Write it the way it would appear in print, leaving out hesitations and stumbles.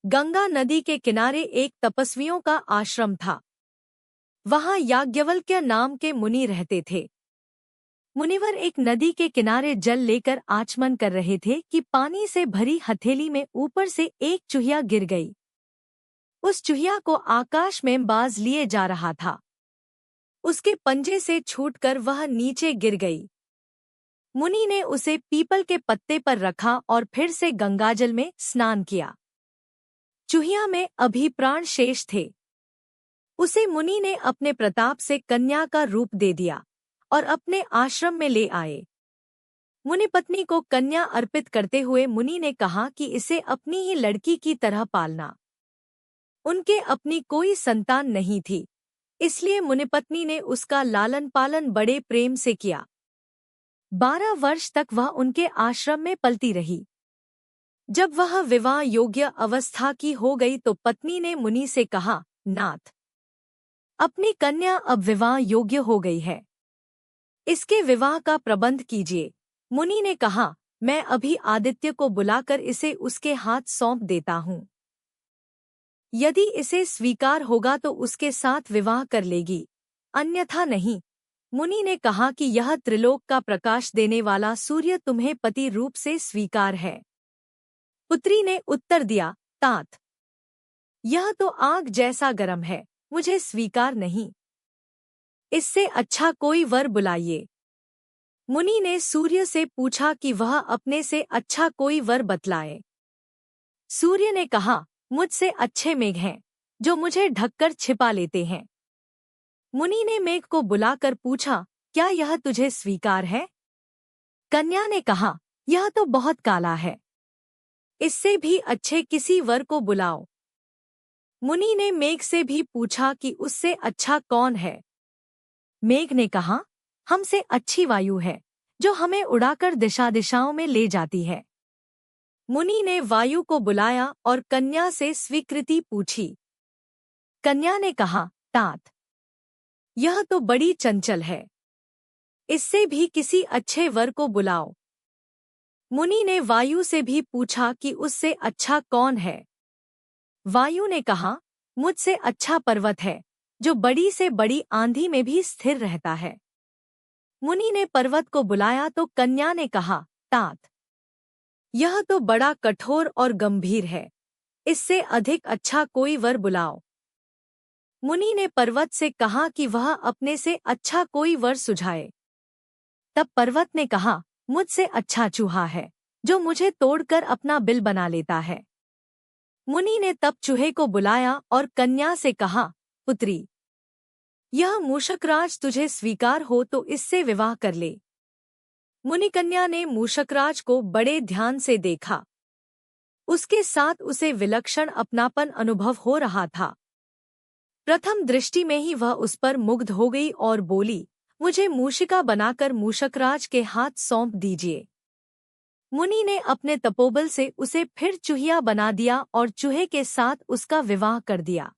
गंगा नदी के किनारे एक तपस्वियों का आश्रम था। वहां याज्ञवल्क्य नाम के मुनि रहते थे। मुनिवर एक नदी के किनारे जल लेकर आचमन कर रहे थे कि पानी से भरी हथेली में ऊपर से एक चूहिया गिर गई। उस चूहिया को आकाश में बाज लिए जा रहा था। उसके पंजे से छूटकर वह नीचे गिर गई। मुनि ने उसे पीपल के पत्ते पर रखा और फिर से गंगाजल में स्नान किया। चूहिया में अभी प्राण शेष थे। उसे मुनि ने अपने प्रताप से कन्या का रूप दे दिया और अपने आश्रम में ले आए। मुनि पत्नी को कन्या अर्पित करते हुए मुनि ने कहा कि इसे अपनी ही लड़की की तरह पालना। उनके अपनी कोई संतान नहीं थी, इसलिए मुनिपत्नी ने उसका लालन पालन बड़े प्रेम से किया। 12 वर्ष तक वह उनके आश्रम में पलती रही। जब वह विवाह योग्य अवस्था की हो गई तो पत्नी ने मुनि से कहा, नाथ, अपनी कन्या अब विवाह योग्य हो गई है, इसके विवाह का प्रबंध कीजिए। मुनि ने कहा, मैं अभी आदित्य को बुलाकर इसे उसके हाथ सौंप देता हूँ। यदि इसे स्वीकार होगा तो उसके साथ विवाह कर लेगी, अन्यथा नहीं। मुनि ने कहा कि यह त्रिलोक का प्रकाश देने वाला सूर्य तुम्हें पति रूप से स्वीकार है। पुत्री ने उत्तर दिया, तात, यह तो आग जैसा गर्म है, मुझे स्वीकार नहीं। इससे अच्छा कोई वर बुलाइए। मुनि ने सूर्य से पूछा कि वह अपने से अच्छा कोई वर बतलाए। सूर्य ने कहा, मुझसे अच्छे मेघ हैं, जो मुझे ढककर छिपा लेते हैं। मुनि ने मेघ को बुलाकर पूछा, क्या यह तुझे स्वीकार है? कन्या ने कहा, यह तो बहुत काला है, इससे भी अच्छे किसी वर को बुलाओ। मुनि ने मेघ से भी पूछा कि उससे अच्छा कौन है? मेघ ने कहा, हमसे अच्छी वायु है, जो हमें उड़ाकर दिशा दिशाओं में ले जाती है। मुनि ने वायु को बुलाया और कन्या से स्वीकृति पूछी। कन्या ने कहा, तात, यह तो बड़ी चंचल है, इससे भी किसी अच्छे वर को बुलाओ। मुनि ने वायु से भी पूछा कि उससे अच्छा कौन है? वायु ने कहा, मुझसे अच्छा पर्वत है, जो बड़ी से बड़ी आंधी में भी स्थिर रहता है। मुनि ने पर्वत को बुलाया तो कन्या ने कहा, तात, यह तो बड़ा कठोर और गंभीर है, इससे अधिक अच्छा कोई वर बुलाओ। मुनि ने पर्वत से कहा कि वह अपने से अच्छा कोई वर सुझाए। तब पर्वत ने कहा, मुझसे अच्छा चूहा है, जो मुझे तोड़कर अपना बिल बना लेता है। मुनि ने तब चूहे को बुलाया और कन्या से कहा, पुत्री, यह मूषकराज तुझे स्वीकार हो तो इससे विवाह कर ले। मुनिकन्या ने मूषकराज को बड़े ध्यान से देखा। उसके साथ उसे विलक्षण अपनापन अनुभव हो रहा था। प्रथम दृष्टि में ही वह उस पर मुग्ध हो गई और बोली, मुझे मूषिका बनाकर मूषकराज के हाथ सौंप दीजिए। मुनि ने अपने तपोबल से उसे फिर चूहिया बना दिया और चूहे के साथ उसका विवाह कर दिया।